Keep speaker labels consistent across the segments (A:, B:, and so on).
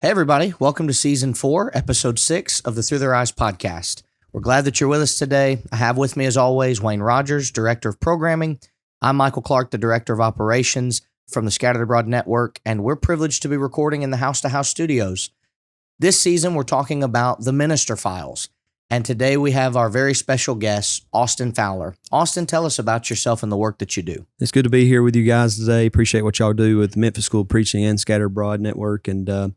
A: Hey, everybody. Welcome to Season 4, Episode 6 of the Through Their Eyes podcast. We're glad that you're with us today. I have with me, as always, Wayne Rogers, Director of Programming. I'm Michael Clark, the Director of Operations from the Scattered Abroad Network, and we're privileged to be recording in the House to House studios. This season, we're talking about the Minister Files, and today we have our very special guest, Austin Fowler. Austin, tell us about yourself and the work that you do.
B: It's good to be here with you guys today. Appreciate what y'all do with Memphis School of Preaching and Scattered Abroad Network, and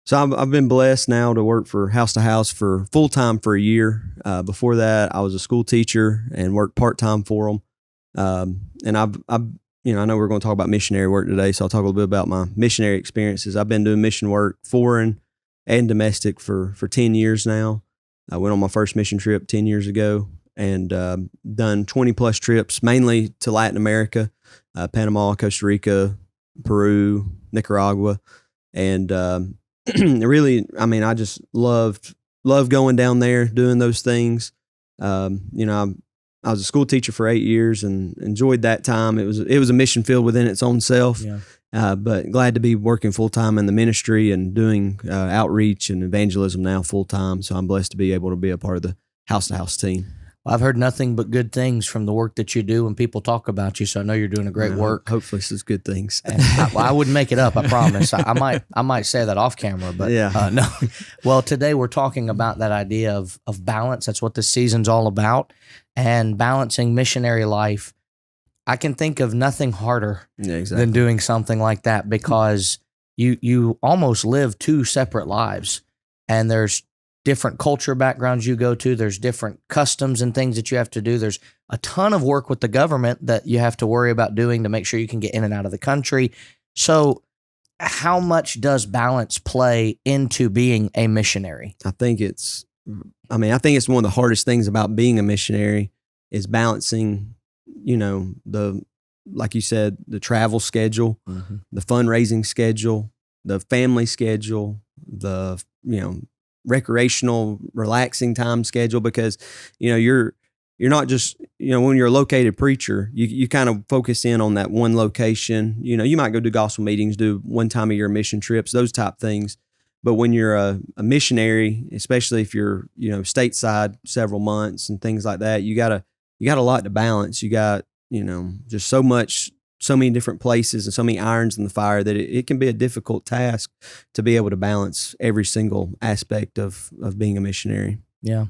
B: so I've been blessed now to work for House to House for full-time for a year. Before that, I was a school teacher and worked part-time for them. And I know we're going to talk about missionary work today, so I'll talk a little bit about my missionary experiences. I've been doing mission work, foreign and domestic, for 10 years now. I went on my first mission trip 10 years ago and done 20-plus trips, mainly to Latin America, Panama, Costa Rica, Peru, Nicaragua, and really, I just love going down there, doing those things. I was a school teacher for 8 years and enjoyed that time. It was a mission field within its own self, but glad to be working full time in the ministry and doing outreach and evangelism now full time. So I'm blessed to be able to be a part of the House to House team.
A: I've heard nothing but good things from the work that you do when people talk about you, so I know you're doing a great work.
B: Hopefully it's good things.
A: And I wouldn't make it up, I promise. I might say that off camera, but no. Well, today we're talking about that idea of balance. That's what this season's all about, and balancing missionary life. I can think of nothing harder than doing something like that, because you almost live two separate lives, and there's different culture backgrounds you go to. There's different customs and things that you have to do. There's a ton of work with the government that you have to worry about doing to make sure you can get in and out of the country. So how much does balance play into being a missionary?
B: I think it's one of the hardest things about being a missionary is balancing, like you said, the travel schedule, the fundraising schedule, the family schedule, the, recreational, relaxing time schedule, because, you're not just, when you're a located preacher, you kind of focus in on that one location. You might go do gospel meetings, do one time a year mission trips, those type things. But when you're a missionary, especially if you're, stateside several months and things like that, you got a lot to balance. You got, just so many different places and so many irons in the fire that it can be a difficult task to be able to balance every single aspect of being a missionary.
C: Yeah.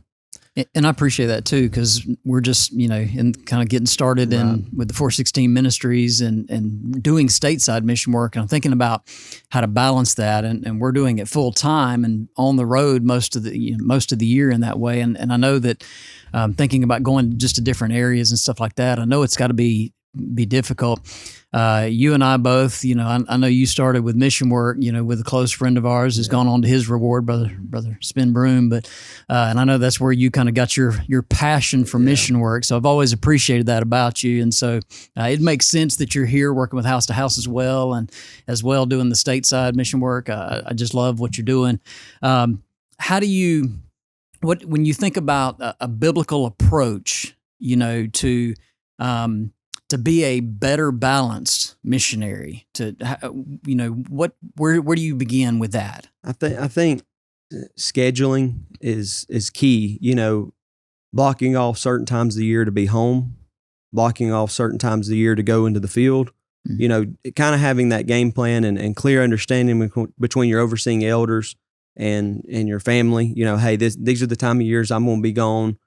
C: And I appreciate that too, because we're just, in kind of getting started with the 416 ministries and doing stateside mission work. And I'm thinking about how to balance that. And we're doing it full time and on the road most of the year in that way. And I know that thinking about going just to different areas and stuff like that, I know it's got to be difficult. You and I both, I know you started with mission work, with a close friend of ours who's gone on to his reward, brother Spin Broom. But, and I know that's where you kind of got your passion for mission work. So I've always appreciated that about you. And so it makes sense that you're here working with House to House as well, and as well doing the stateside mission work. I just love what you're doing. How do you, when you think about a biblical approach, to be a better balanced missionary, where do you begin with that?
B: I think scheduling is key. Blocking off certain times of the year to be home, blocking off certain times of the year to go into the field. Kind of having that game plan and clear understanding between your overseeing elders and your family. Hey, these are the time of years I'm going to be gone.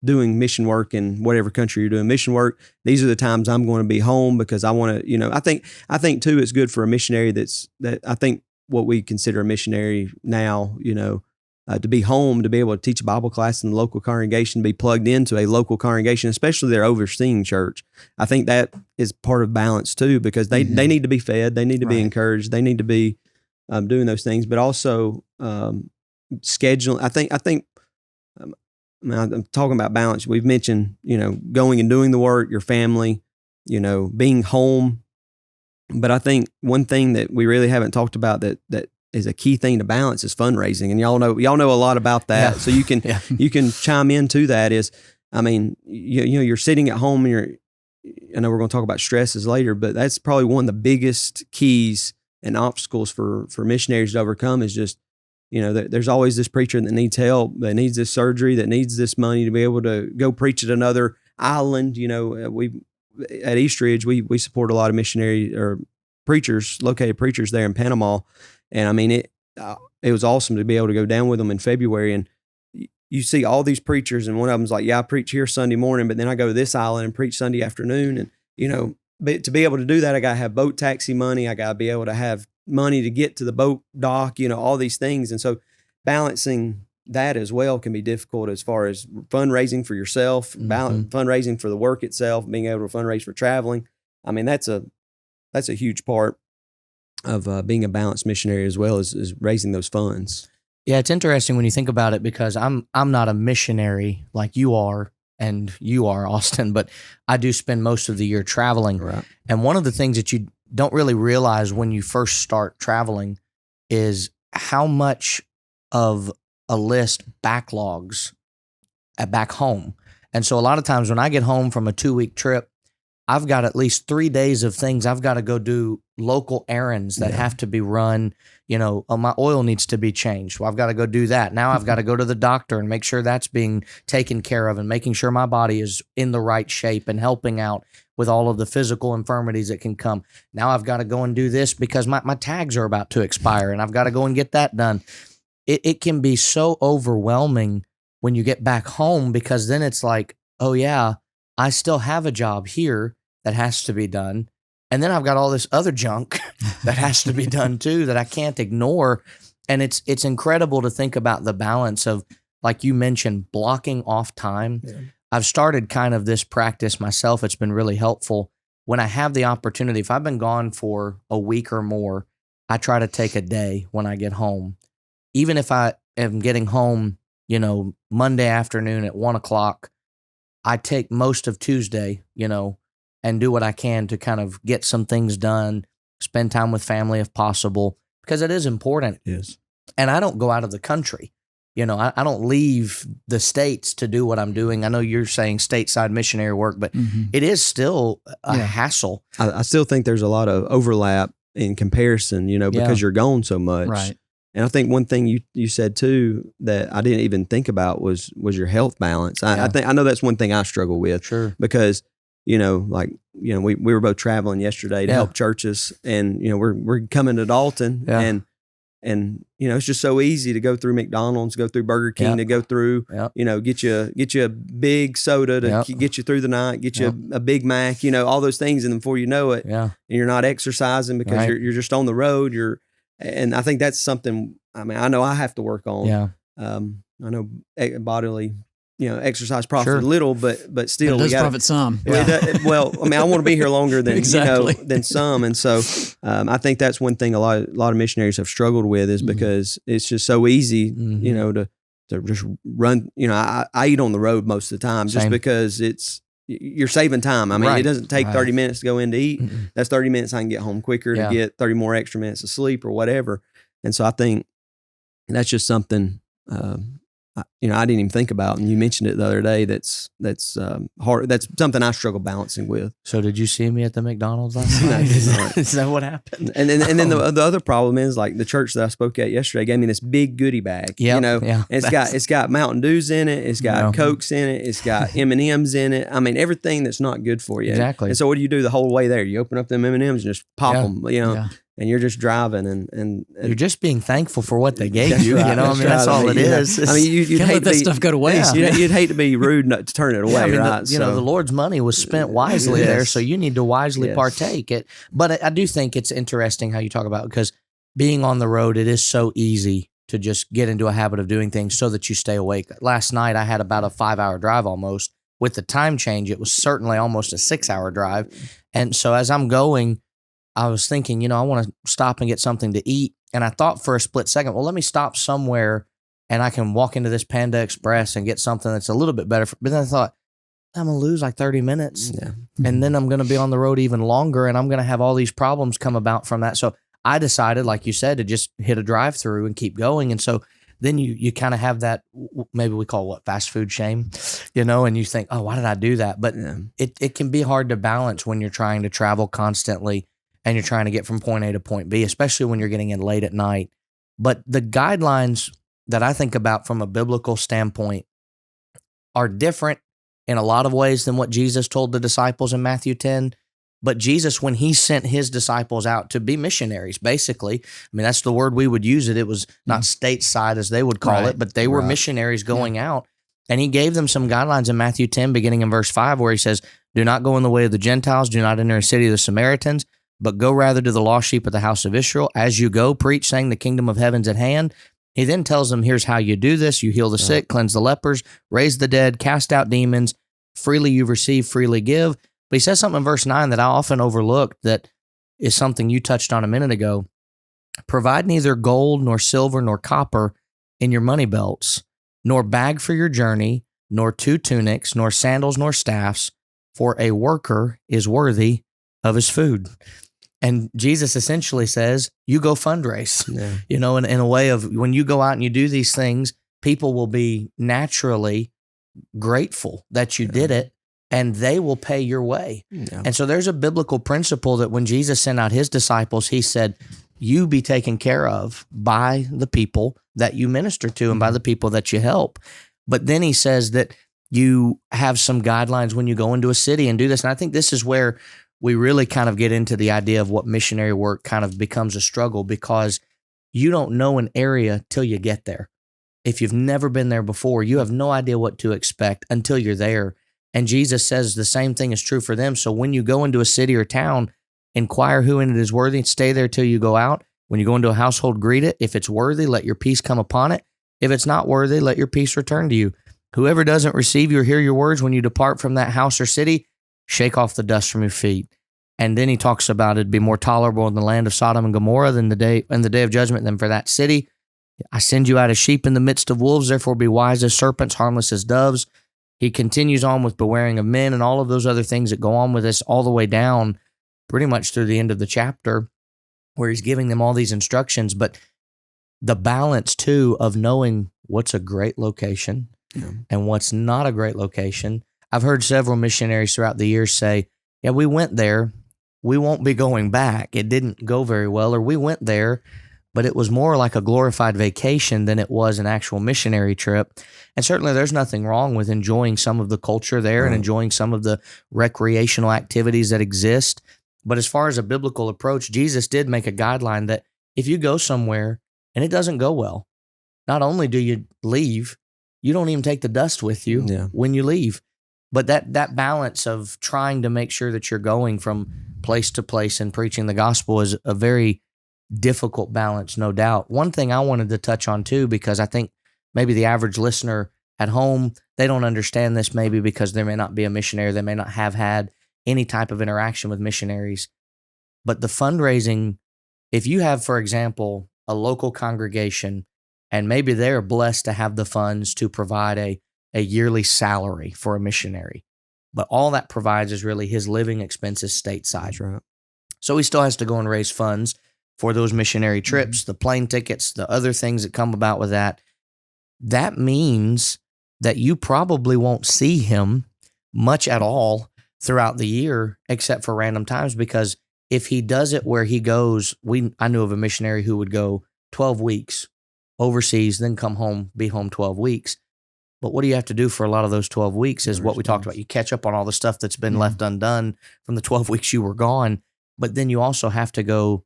B: Doing mission work in whatever country you're doing mission work. These are the times I'm going to be home, because I want to, I think too, it's good for a missionary that I think what we consider a missionary now, to be home, to be able to teach a Bible class in the local congregation, be plugged into a local congregation, especially their overseeing church. I think that is part of balance too, because they need to be fed, they need to be encouraged, they need to be doing those things, but also scheduling. I think I'm talking about balance. We've mentioned, going and doing the work, your family, being home. But I think one thing that we really haven't talked about that is a key thing to balance is fundraising. And y'all know a lot about that. Yeah. So you can you can chime into that. You're sitting at home and I know we're going to talk about stresses later, but that's probably one of the biggest keys and obstacles for missionaries to overcome is just, there's always this preacher that needs help, that needs this surgery, that needs this money to be able to go preach at another island. We at Eastridge, we support a lot of missionary or located preachers there in Panama. And I mean, it was awesome to be able to go down with them in February. And you see all these preachers, and one of them's like, I preach here Sunday morning, but then I go to this island and preach Sunday afternoon. And, but to be able to do that, I got to have boat taxi money. I got to be able to have money to get to the boat dock, all these things. And so balancing that as well can be difficult as far as fundraising for yourself, fundraising for the work itself, being able to fundraise for traveling. I mean, that's a huge part of being a balanced missionary, as well as raising those funds.
A: Yeah, it's interesting when you think about it, because I'm not a missionary like you are, and you are, Austin, but I do spend most of the year traveling.
B: Right.
A: And one of the things that you don't really realize when you first start traveling is how much of a list backlogs back home. And so a lot of times when I get home from a 2-week trip, I've got at least 3 days of things I've got to go do, local errands that have to be run. My oil needs to be changed. Well, I've got to go do that. Now I've got to go to the doctor and make sure that's being taken care of, and making sure my body is in the right shape and helping out with all of the physical infirmities that can come. Now I've got to go and do this because my tags are about to expire, and I've got to go and get that done. It can be so overwhelming when you get back home, because then it's like, oh yeah, I still have a job here that has to be done. And then I've got all this other junk that has to be done too, that I can't ignore. And it's incredible to think about the balance of, like you mentioned, blocking off time. Yeah. I've started kind of this practice myself. It's been really helpful. When I have the opportunity, if I've been gone for a week or more, I try to take a day when I get home. Even if I am getting home, Monday afternoon at 1:00, I take most of Tuesday, and do what I can to kind of get some things done, spend time with family if possible, because it is important.
B: Yes.
A: And I don't go out of the country. I don't leave the States to do what I'm doing. I know you're saying stateside missionary work, but it is still a hassle.
B: I still think there's a lot of overlap in comparison, because you're gone so much.
C: Right.
B: And I think one thing you said too that I didn't even think about was your health balance. I know that's one thing I struggle with.
A: Sure.
B: Because we were both traveling yesterday to help churches, and we're coming to Dalton, and it's just so easy to go through McDonald's, go through Burger King, to go through get you a big soda to get you through the night, get you a Big Mac, all those things, and then before you know it, and you're not exercising because you're just on the road. And I think that's something. I mean, I know I have to work on.
A: Yeah.
B: I know bodily. Exercise profit a little, but still,
C: it does profit some.
B: Well, I mean, I want to be here longer than
C: exactly.
B: Than some, and so I think that's one thing a lot of missionaries have struggled with, is because it's just so easy, to just run. I eat on the road most of the time, just because you're saving time. I mean, it doesn't take 30 minutes to go in to eat. That's 30 minutes I can get home quicker to get 30 more extra minutes of sleep or whatever. And so I think that's just something. I didn't even think about, and you mentioned it the other day. That's hard. That's something I struggle balancing with.
A: So, did you see me at the McDonald's last night? Is that what happened?
B: And then the other problem is, like, the church that I spoke at yesterday gave me this big goodie bag. And it's got Mountain Dews in it. It's got Cokes in it. It's got M&Ms in it. I mean, everything that's not good for you.
A: Exactly.
B: And so, what do you do the whole way there? You open up them M&Ms and just pop them. And you're just driving, and
A: you're just being thankful for what they gave you.
B: Right,
A: that's all it is.
B: I mean, you'd
C: can't
B: hate
C: let that stuff go to waste.
B: You'd hate to be rude to turn it away, right?
A: The Lord's money was spent wisely there, so you need to wisely partake it. But I do think it's interesting how you talk about, because being on the road, it is so easy to just get into a habit of doing things so that you stay awake. Last night, I had about a 5-hour drive almost. With the time change, it was certainly almost a 6-hour drive. And so as I'm going, I was thinking, I want to stop and get something to eat. And I thought for a split second, well, let me stop somewhere and I can walk into this Panda Express and get something that's a little bit better. But then I thought, I'm going to lose like 30 minutes. Yeah. And then I'm going to be on the road even longer, and I'm going to have all these problems come about from that. So I decided, like you said, to just hit a drive-through and keep going. And so then you kind of have that, maybe we call fast food shame, and you think, oh, why did I do that? But it can be hard to balance when you're trying to travel constantly. and you're trying to get from point A to point B, especially when you're getting in late at night. But the guidelines that I think about from a biblical standpoint are different in a lot of ways than what Jesus told the disciples in Matthew 10. But Jesus, when he sent his disciples out to be missionaries, basically, I mean, that's the word we would use it. It was not stateside as they would call it, but they were missionaries going out. And he gave them some guidelines in Matthew 10, beginning in verse 5, where he says, do not go in the way of the Gentiles, do not enter a city of the Samaritans, but go rather to the lost sheep of the house of Israel. As you go, preach, saying the kingdom of heaven's at hand. He then tells them, here's how you do this. You heal the sick, cleanse the lepers, raise the dead, cast out demons. Freely you receive, freely give. But he says something in verse 9 that I often overlooked that is something you touched on a minute ago. Provide neither gold nor silver nor copper in your money belts, nor bag for your journey, nor 2 tunics, nor sandals, nor staffs, for a worker is worthy of his food. And Jesus essentially says, you go fundraise, you know, in a way of when you go out and you do these things, people will be naturally grateful that you did it, and they will pay your way. And so there's a biblical principle that when Jesus sent out his disciples, he said, you be taken care of by the people that you minister to and by the people that you help. But then he says that you have some guidelines when you go into a city and do this. And I think this is where we really kind of get into the idea of what missionary work kind of becomes a struggle, because you don't know an area till you get there. If you've never been there before, you have no idea what to expect until you're there. And Jesus says the same thing is true for them. So when you go into a city or town, inquire who in it is worthy, stay there till you go out. When you go into a household, greet it. If it's worthy, let your peace come upon it. If it's not worthy, let your peace return to you. Whoever doesn't receive you or hear your words when you depart from that house or city, shake off the dust from your feet. And then he talks about it'd be more tolerable in the land of Sodom and Gomorrah than the day of judgment than for that city. I send you out as sheep in the midst of wolves, therefore be wise as serpents, harmless as doves. He continues on with bewaring of men and all of those other things that go on with this all the way down pretty much through the end of the chapter, where he's giving them all these instructions. But the balance too of knowing what's a great location and what's not a great location. I've heard several missionaries throughout the years say, yeah, we went there, we won't be going back. It didn't go very well, or we went there, but it was more like a glorified vacation than it was an actual missionary trip. And certainly there's nothing wrong with enjoying some of the culture there and enjoying some of the recreational activities that exist. But as far as a biblical approach, Jesus did make a guideline that if you go somewhere and it doesn't go well, not only do you leave, you don't even take the dust with you when you leave. But that balance of trying to make sure that you're going from place to place and preaching the gospel is a very difficult balance, no doubt. One thing I wanted to touch on too, because I think maybe the average listener at home, they don't understand this maybe because there may not be a missionary, they may not have had any type of interaction with missionaries. But the fundraising, if you have, for example, a local congregation, and maybe they're blessed to have the funds to provide a yearly salary for a missionary, but all that provides is really his living expenses stateside.
B: That's right.
A: So he still has to go and raise funds for those missionary trips, the plane tickets, the other things that come about with that. That means that you probably won't see him much at all throughout the year, except for random times, because if he does it where he goes, I knew of a missionary who would go 12 weeks overseas, then come home, be home 12 weeks. But what do you have to do for a lot of those 12 weeks is what we talked about. You catch up on all the stuff that's been left undone from the 12 weeks you were gone. But then you also have to go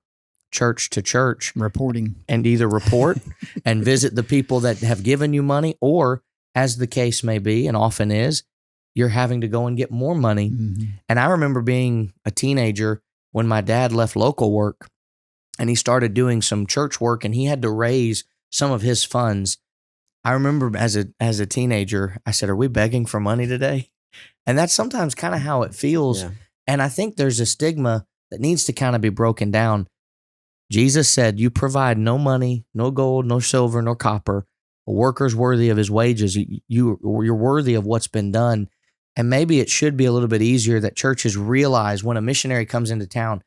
A: church to church
C: reporting
A: and either report and visit the people that have given you money, or as the case may be, and often is, you're having to go and get more money. And I remember being a teenager when my dad left local work and he started doing some church work, and he had to raise some of his funds. I remember as a teenager, I said, are we begging for money today? And that's sometimes kind of how it feels. And I think there's a stigma that needs to kind of be broken down. Jesus said, you provide no money, no gold, no silver, no copper. A worker's worthy of his wages. You're worthy of what's been done. And maybe it should be a little bit easier that churches realize when a missionary comes into town.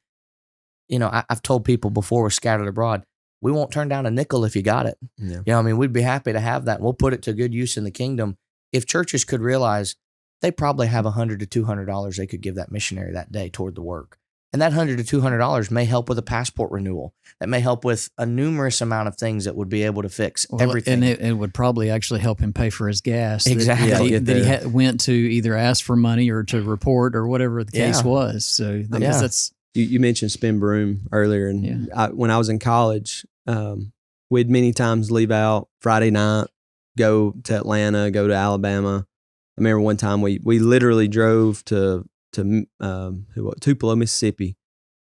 A: You know, I've told people before we're scattered abroad, we won't turn down a nickel if you got it. You know, I mean, we'd be happy to have that. And we'll put it to good use in the kingdom. If churches could realize they probably have $100 to $200 they could give that missionary that day toward the work. And that $100 to $200 may help with a passport renewal. That may help with a numerous amount of things that would be able to fix everything.
C: And it would probably actually help him pay for his gas.
A: Exactly.
C: That he went to either ask for money or to report or whatever the case was. So that's...
B: You mentioned spin broom earlier. And when I was in college, we'd many times leave out Friday night, go to Atlanta, go to Alabama. I remember one time we literally drove to Tupelo, Mississippi,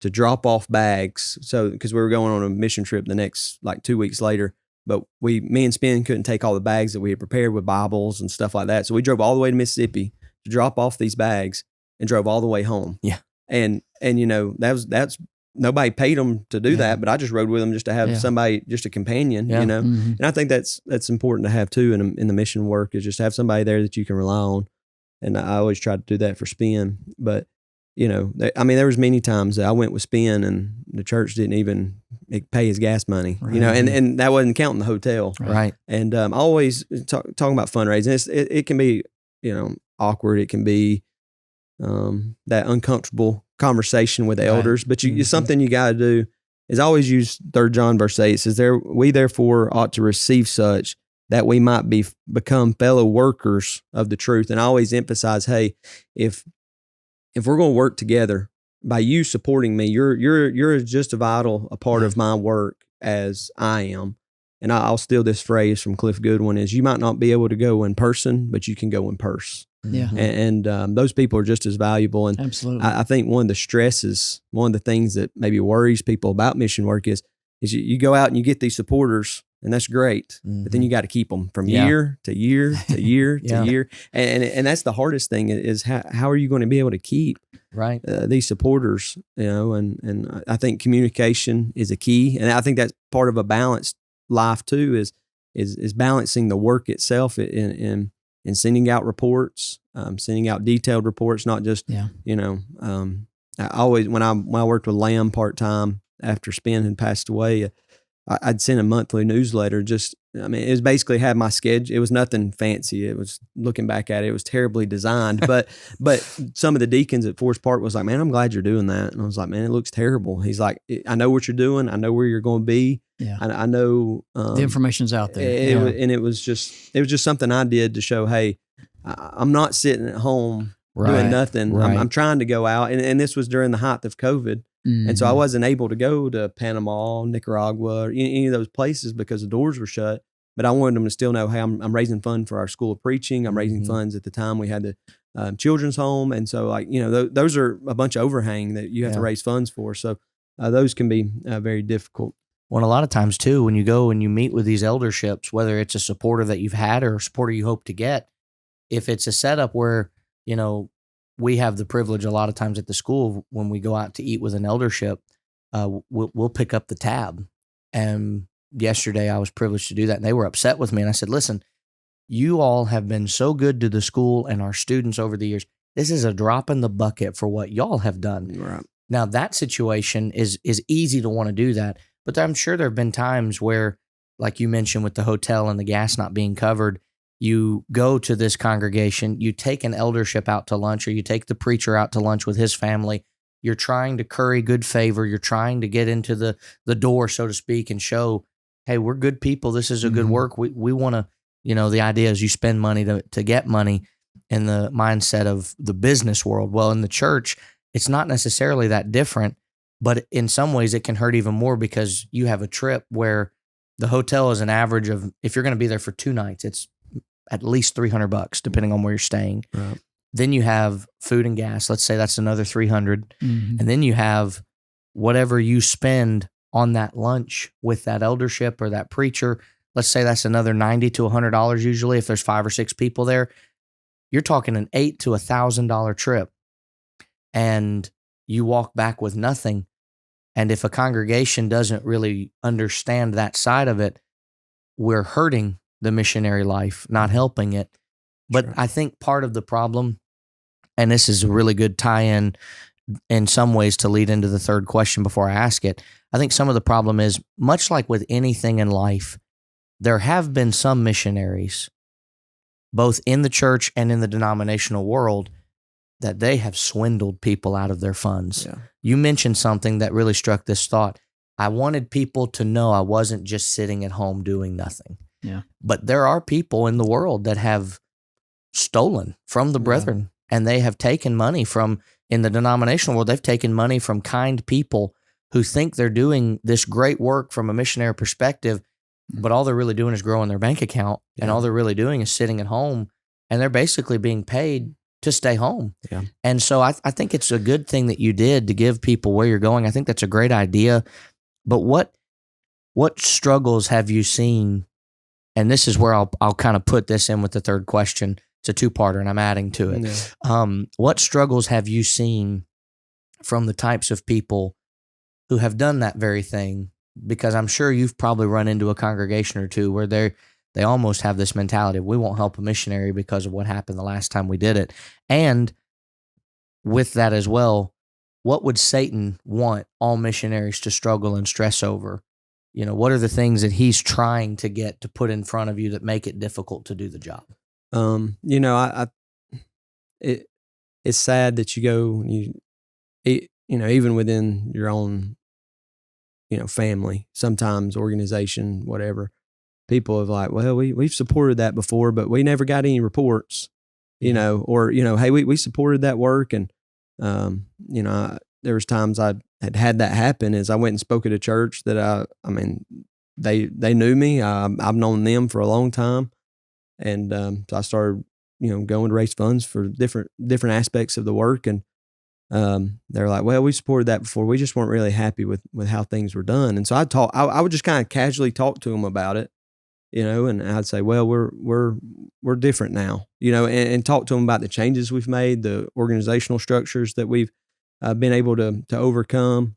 B: to drop off bags. So because we were going on a mission trip the next 2 weeks later, but me and Spin couldn't take all the bags that we had prepared with Bibles and stuff like that. So we drove all the way to Mississippi to drop off these bags and drove all the way home.
A: Yeah,
B: and that's nobody paid them to do that, but I just rode with them just to have somebody, just a companion,
C: Mm-hmm.
B: And I think that's important to have too in the mission work, is just to have somebody there that you can rely on. And I always try to do that for Spin. But, there was many times that I went with Spin and the church didn't even pay his gas money,
C: right.
B: And that wasn't counting the hotel.
A: Right.
B: And I always talking about fundraising. It can be, awkward. It can be that uncomfortable conversation with the elders, but it's something you got to do. Is always use 3 John verse 8. It says, we therefore ought to receive such, that we might become fellow workers of the truth. And I always emphasize, hey, if we're going to work together, by you supporting me, you're just as vital a part of my work as I am. And I'll steal this phrase from Cliff Goodwin: is you might not be able to go in person, but you can go in purse.
C: Yeah.
B: And those people are just as valuable. And
C: absolutely,
B: I think one of the things that maybe worries people about mission work is you go out and you get these supporters, and that's great, but then you got to keep them from year to year to year to year. And that's the hardest thing, is how are you going to be able to keep these supporters, and I think communication is a key. And I think that's part of a balanced life too, is balancing the work itself in sending out reports, sending out detailed reports, not just, I always, when I worked with Lamb part-time after Spin had passed away, I'd send a monthly newsletter. It was basically had my schedule. It was nothing fancy. It was, looking back at it, it was terribly designed. But some of the deacons at Forest Park was like, man, I'm glad you're doing that. And I was like, man, it looks terrible. He's like, I know what you're doing. I know where you're going to be.
C: Yeah.
B: I know
C: the information's out there.
B: It was just something I did to show, hey, I'm not sitting at home doing nothing.
A: Right.
B: I'm trying to go out. And this was during the height of COVID.
C: Mm-hmm.
B: And so I wasn't able to go to Panama, Nicaragua, or any of those places because the doors were shut. But I wanted them to still know, hey, I'm raising funds for our school of preaching. I'm raising funds. At the time we had the children's home. And so those are a bunch of overhang that you have to raise funds for. So those can be very difficult.
A: Well, a lot of times too, when you go and you meet with these elderships, whether it's a supporter that you've had or a supporter you hope to get, if it's a setup where, we have the privilege a lot of times at the school when we go out to eat with an eldership, we'll pick up the tab. And yesterday I was privileged to do that, and they were upset with me. And I said, listen, you all have been so good to the school and our students over the years. This is a drop in the bucket for what y'all have done.
B: Right.
A: Now that situation is easy to want to do that, but I'm sure there have been times where, like you mentioned with the hotel and the gas not being covered, you go to this congregation, you take an eldership out to lunch, or you take the preacher out to lunch with his family. You're trying to curry good favor. You're trying to get into the door, so to speak, and show, hey, we're good people. This is a good work. We want to, the idea is you spend money to get money in the mindset of the business world. Well, in the church, it's not necessarily that different, but in some ways it can hurt even more because you have a trip where the hotel is an average of, if you're going to be there for 2 nights, it's at least $300, depending on where you're staying.
B: Right.
A: Then you have food and gas. Let's say that's another $300. And then you have whatever you spend on that lunch with that eldership or that preacher. Let's say that's another $90 to $100 usually if there's 5 or 6 people there. You're talking an $8,000 to $1,000 trip. And you walk back with nothing. And if a congregation doesn't really understand that side of it, we're hurting the missionary life, not helping it. But I think part of the problem, and this is a really good tie-in in some ways to lead into the third question before I ask it, I think some of the problem is, much like with anything in life, there have been some missionaries, both in the church and in the denominational world, that they have swindled people out of their funds.
B: Yeah.
A: You mentioned something that really struck this thought. I wanted people to know I wasn't just sitting at home doing nothing.
C: Yeah.
A: But there are people in the world that have stolen from the brethren, and they have taken money from, in the denominational world, they've taken money from kind people who think they're doing this great work from a missionary perspective, but all they're really doing is growing their bank account, and all they're really doing is sitting at home, and they're basically being paid to stay home.
B: Yeah.
A: And so I think it's a good thing that you did to give people where you're going. I think that's a great idea. But what struggles have you seen? And this is where I'll kind of put this in with the third question. It's a two-parter, and I'm adding to it.
B: Yeah.
A: What struggles have you seen from the types of people who have done that very thing? Because I'm sure you've probably run into a congregation or two where they almost have this mentality of, we won't help a missionary because of what happened the last time we did it. And with that as well, what would Satan want all missionaries to struggle and stress over? You know, what are the things that he's trying to get to put in front of you that make it difficult to do the job?
B: You know, it's sad that you go and you know, even within your own, you know, family, sometimes organization, whatever, people have like, well, we've supported that before, but we never got any reports, you know, or, you know, hey, we supported that work. And, you know, there was times I had that happen as I went and spoke at a church that I mean, they knew me. I've known them for a long time. And so I started, you know, going to raise funds for different aspects of the work. And they're like, well, we supported that before. We just weren't really happy with how things were done. And so I would just kind of casually talk to them about it, you know, and I'd say, well, we're different now, you know, and talk to them about the changes we've made, the organizational structures that we've been able to overcome.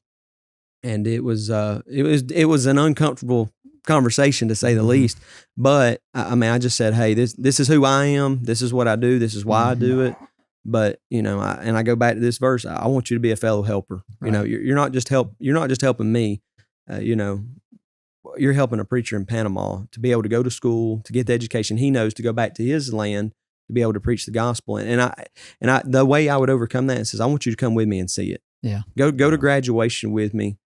B: And it was an uncomfortable conversation, to say the least. But I mean, I just said, hey, this is who I am. This is what I do. This is why I do it. But, you know, I go back to this verse. I want you to be a fellow helper. Right. You know, you're not just helping me. You know, you're helping a preacher in Panama to be able to go to school, to get the education he knows, to go back to his land, to be able to preach the gospel. And I the way I would overcome that is I want you to come with me and see it.
C: Yeah.
B: Go to graduation with me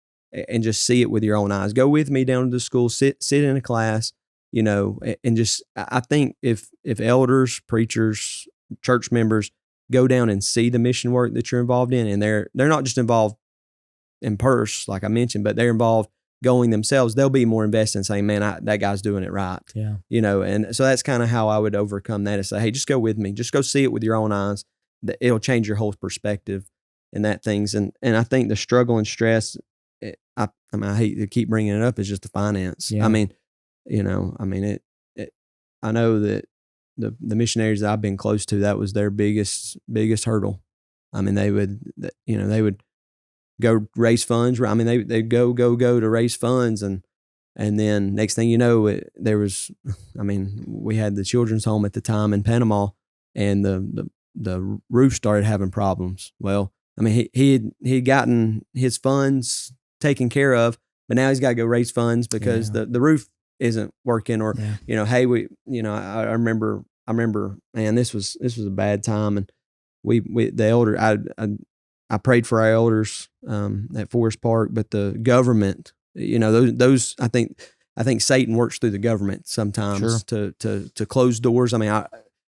B: and just see it with your own eyes. Go with me down to the school, sit in a class, you know, and just, I think if elders, preachers, church members go down and see the mission work that you're involved in, and they're not just involved in purse, like I mentioned, but they're involved going themselves, they'll be more invested in saying, man, that guy's doing it right.
A: Yeah.
B: You know, and so that's kind of how I would overcome that, is say, hey, just go with me. Just go see it with your own eyes. It'll change your whole perspective and that things. And I think the struggle and stress, I mean, I hate to keep bringing it up, is just the finance.
A: Yeah.
B: I mean, you know, I mean, I know that the missionaries that I've been close to, that was their biggest hurdle. I mean, they would go raise funds. I mean, they'd go to raise funds, and then next thing you know, there was, I mean, we had the children's home at the time in Panama, and the roof started having problems. Well, I mean, he had gotten his funds taken care of, but now he's got to go raise funds because the roof isn't working, or you know, hey, I remember, man, this was a bad time, and the elder, I prayed for our elders at Forest Park, but the government, you know, those I think Satan works through the government sometimes to close doors. I mean,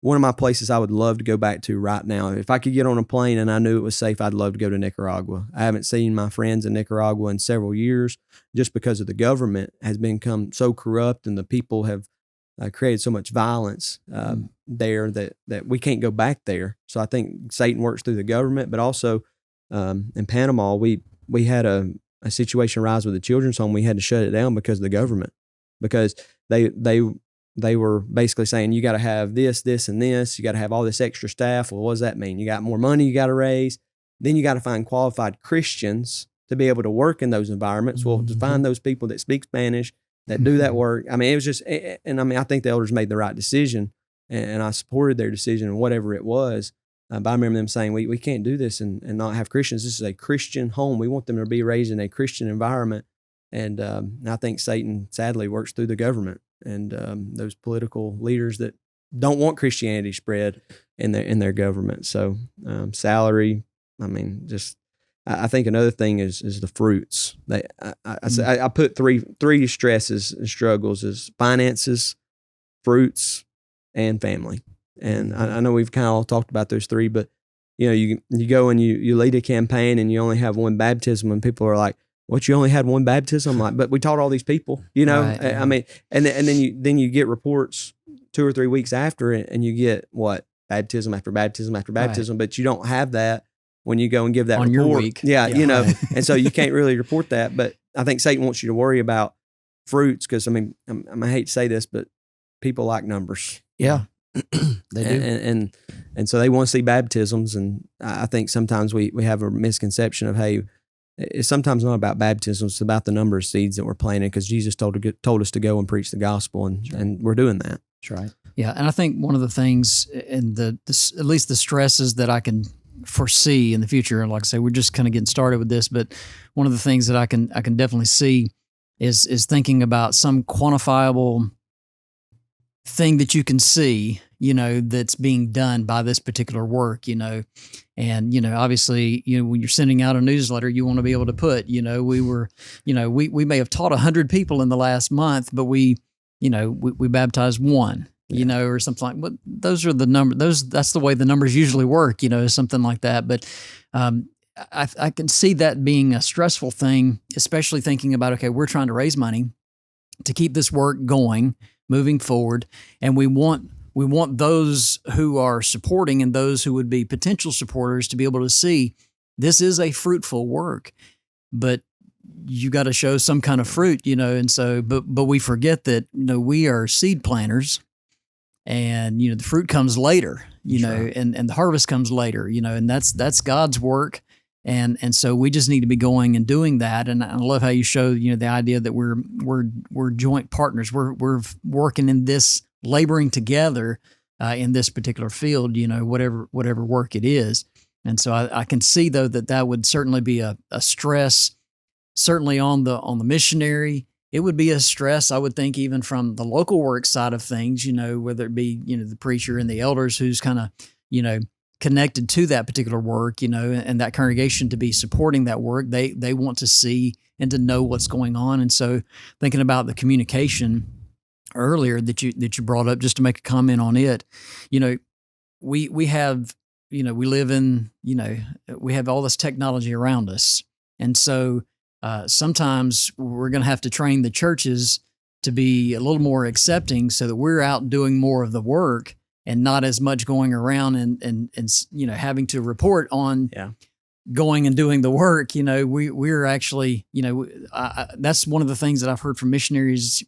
B: one of my places I would love to go back to right now, if I could get on a plane and I knew it was safe, I'd love to go to Nicaragua. I haven't seen my friends in Nicaragua in several years, just because of the government has become so corrupt, and the people have created so much violence there that we can't go back there. So I think Satan works through the government, but also in Panama, we had a situation arise with the children's home. We had to shut it down because of the government, because they were basically saying, you got to have this, and this. You got to have all this extra staff. Well, what does that mean? You got more money you got to raise. Then you got to find qualified Christians to be able to work in those environments. Well, to find those people that speak Spanish, that do that work. I mean, it was just, and I mean, I think the elders made the right decision, and I supported their decision, and whatever it was. But I remember them saying, we can't do this and not have Christians. This is a Christian home. We want them to be raised in a Christian environment. And I think Satan sadly works through the government and those political leaders that don't want Christianity spread. in their government. So salary, I mean, just I think another thing is the fruits. I put three stresses and struggles is finances, fruits, and family. And I know we've kind of all talked about those three, but you go and you lead a campaign and you only have one baptism, and people are like, "What? You only had one baptism?" I'm like, but we taught all these people,
C: Right.
B: I mean, and then you get reports 2 or 3 weeks after it, and you get what baptism after baptism after baptism, but you don't have that when you go and give that
C: on
B: report.
C: your week.
B: Yeah,
C: Right.
B: and so you can't really report that. But I think Satan wants you to worry about fruits because I mean, I hate to say this, but people like numbers.
A: Yeah. They do.
B: And so they want to see baptisms, and I think sometimes we have a misconception of, hey, it's sometimes not about baptisms, it's about the number of seeds that we're planting, because Jesus told us to go and preach the gospel, and we're doing that.
A: That's right.
C: Yeah, and I think one of the things, and at least the stresses that I can foresee in the future, and like I say, we're just kind of getting started with this, but one of the things that I can definitely see is thinking about some quantifiable thing that you can see, that's being done by this particular work, and obviously, when you're sending out a newsletter, you want to be able to put, we may have taught 100 people in the last month, but we baptized one, or something like. But those are the numbers. That's the way the numbers usually work, something like that. But I can see that being a stressful thing, especially thinking about, okay, we're trying to raise money to keep this work going, moving forward, and we want those who are supporting and those who would be potential supporters to be able to see this is a fruitful work, but you got to show some kind of fruit, and so, but we forget that, we are seed planters, and, the fruit comes later, and the harvest comes later, and that's God's work. And so we just need to be going and doing that. And I love how you show, the idea that we're joint partners. We're working in this, laboring together in this particular field, whatever work it is. And so I can see, though, that would certainly be a stress, certainly on the missionary. It would be a stress, I would think, even from the local work side of things, whether it be, the preacher and the elders who's kind of, connected to that particular work, and that congregation to be supporting that work. They want to see and to know what's going on. And so thinking about the communication earlier that you brought up, just to make a comment on it, we have, we live in, we have all this technology around us. And so sometimes we're going to have to train the churches to be a little more accepting so that we're out doing more of the work and not as much going around and having to report on going and doing the work. We're actually, that's one of the things that I've heard from missionaries.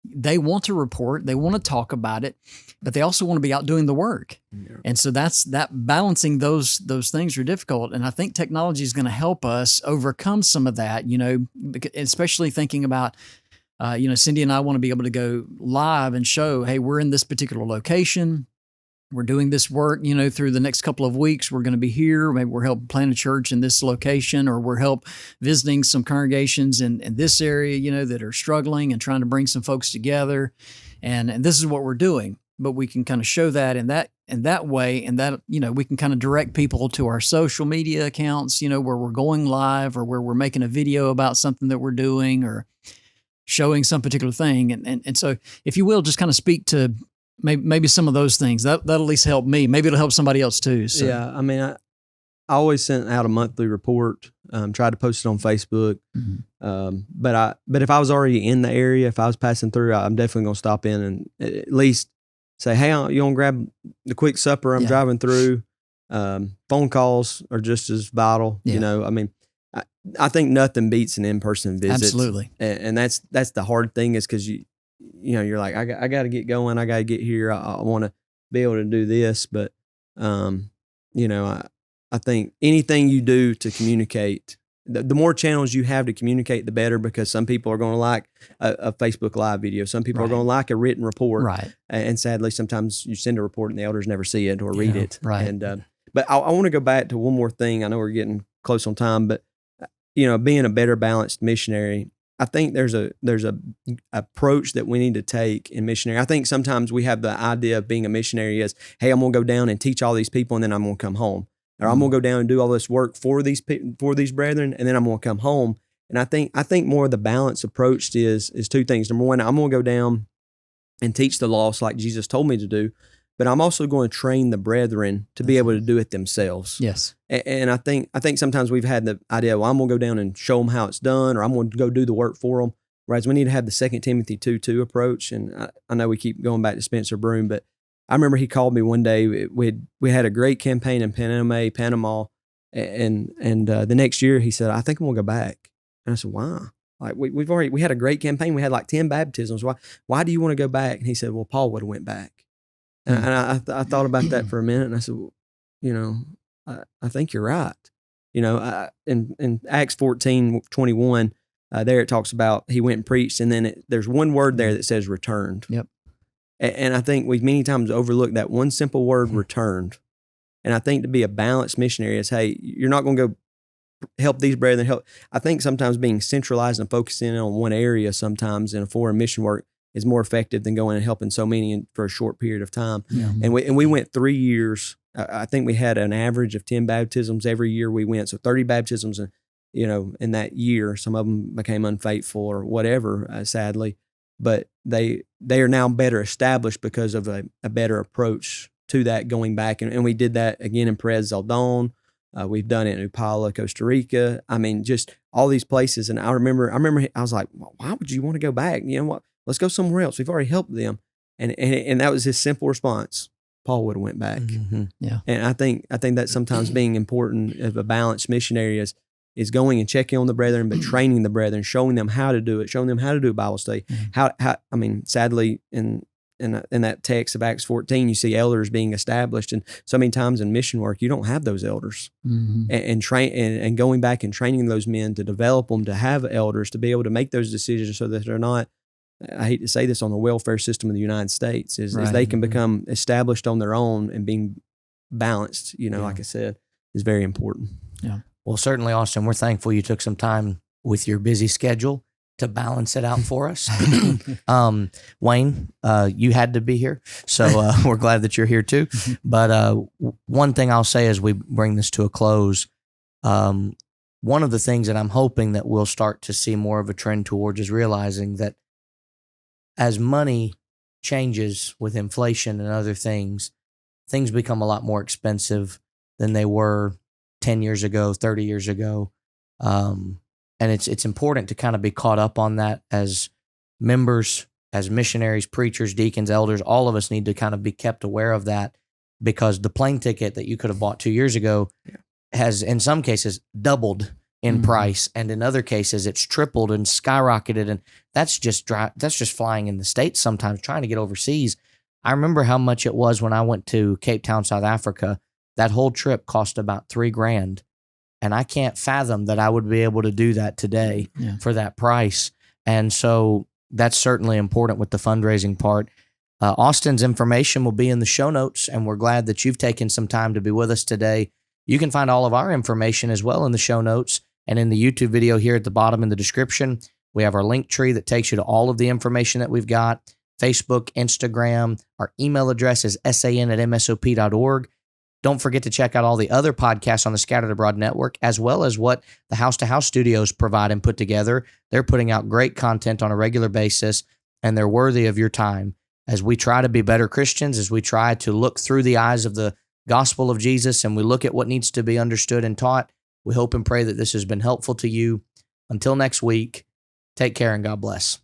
C: They want to report, they want to talk about it, but they also want to be out doing the work. Yeah. And so that balancing those things are difficult. And I think technology is going to help us overcome some of that. Especially thinking about. Cindy and I want to be able to go live and show, hey, we're in this particular location. We're doing this work, through the next couple of weeks. We're going to be here. Maybe we're helping plant a church in this location, or we're visiting some congregations in this area, that are struggling and trying to bring some folks together. And this is what we're doing. But we can kind of show that in that way, and that, we can kind of direct people to our social media accounts, where we're going live, or where we're making a video about something that we're doing, or showing some particular thing. And so, if you will, just kind of speak to maybe some of those things. That'll at least help me. Maybe it'll help somebody else too. So.
B: Yeah, I mean, I always sent out a monthly report, tried to post it on Facebook. Mm-hmm. But if I was already in the area, if I was passing through, I'm definitely going to stop in and at least say, hey, you want to grab the quick supper? I'm driving through. Phone calls are just as vital.
C: Yeah.
B: I mean, I think nothing beats an in-person visit.
C: Absolutely.
B: And that's the hard thing, is because you're like, I got to get going. I got to get here. I want to be able to do this. But, I think anything you do to communicate, the more channels you have to communicate, the better, because some people are going to like a Facebook Live video. Some people are going to like a written report.
C: Right.
B: And sadly, sometimes you send a report and the elders never see it or read it.
C: Right.
B: And, but I want to go back to one more thing. I know we're getting close on time, but being a better balanced missionary, I think there's a approach that we need to take in missionary. I think sometimes we have the idea of being a missionary as, hey, I'm gonna go down and teach all these people, and then I'm gonna come home, or I'm gonna go down and do all this work for these brethren, and then I'm gonna come home. And I think more of the balanced approach is two things. Number one, I'm gonna go down and teach the lost like Jesus told me to do, but I'm also going to train the brethren to be able to do it themselves.
C: Yes.
B: And I think sometimes we've had the idea, well, I'm going to go down and show them how it's done, or I'm going to go do the work for them. Whereas we need to have the 2 Timothy 2:2 approach. And I know we keep going back to Spencer Broom, but I remember he called me one day. We had a great campaign in Panama, and the next year he said, I think I'm going to go back. And I said, why? Like we had a great campaign. We had like 10 baptisms. Why do you want to go back? And he said, well, Paul would have went back. And I thought about that for a minute, and I said, well, I think you're right. In Acts 14:21, there it talks about he went and preached, and then there's one word there that says returned.
C: Yep.
B: And I think we've many times overlooked that one simple word, returned. And I think to be a balanced missionary is, hey, you're not going to go help these brethren. I think sometimes being centralized and focusing on one area sometimes in a foreign mission work is more effective than going and helping so many for a short period of time. Yeah. And we went 3 years. I think we had an average of 10 baptisms every year we went. So 30 baptisms, in that year. Some of them became unfaithful or whatever, sadly. But they are now better established because of a better approach to that going back. And we did that again in Perez Zeldon. We've done it in Upala, Costa Rica. I mean, just all these places. And I remember I was like, well, why would you want to go back? You know what? Let's go somewhere else. We've already helped them. And that was his simple response. Paul would have went back.
C: Mm-hmm. Yeah.
B: And I think that's sometimes being important of a balanced missionary is going and checking on the brethren, but training the brethren, showing them how to do it, showing them how to do a Bible study. Mm-hmm. Sadly, in that text of Acts 14, you see elders being established, and so many times in mission work, you don't have those elders. Mm-hmm. And going back and training those men to develop them to have elders to be able to make those decisions so that they're not, I hate to say this, on the welfare system of the United States, is they can become established on their own, and being balanced, like I said, is very important.
C: Yeah.
A: Well, certainly, Austin, we're thankful you took some time with your busy schedule to balance it out for us. Wayne, you had to be here, so we're glad that you're here too. But one thing I'll say as we bring this to a close, one of the things that I'm hoping that we'll start to see more of a trend towards is realizing that as money changes with inflation and other things become a lot more expensive than they were 10 years ago, 30 years ago. And it's important to kind of be caught up on that as members, as missionaries, preachers, deacons, elders. All of us need to kind of be kept aware of that, because the plane ticket that you could have bought 2 years ago has, in some cases, doubled in price, and in other cases it's tripled and skyrocketed, and that's just flying in the States sometimes, trying to get overseas. I remember how much it was when I went to Cape Town, South Africa. That whole trip cost about $3,000, and I can't fathom that I would be able to do that today for that price. And so that's certainly important with the fundraising part. Austin's information will be in the show notes, and we're glad that you've taken some time to be with us today. You can find all of our information as well in the show notes and in the YouTube video here at the bottom in the description. We have our link tree that takes you to all of the information that we've got, Facebook, Instagram. Our email address is san@msop.org. Don't forget to check out all the other podcasts on the Scattered Abroad Network, as well as what the House to House studios provide and put together. They're putting out great content on a regular basis, and they're worthy of your time as we try to be better Christians, as we try to look through the eyes of the gospel of Jesus, and we look at what needs to be understood and taught. We hope and pray that this has been helpful to you. Until next week, take care and God bless.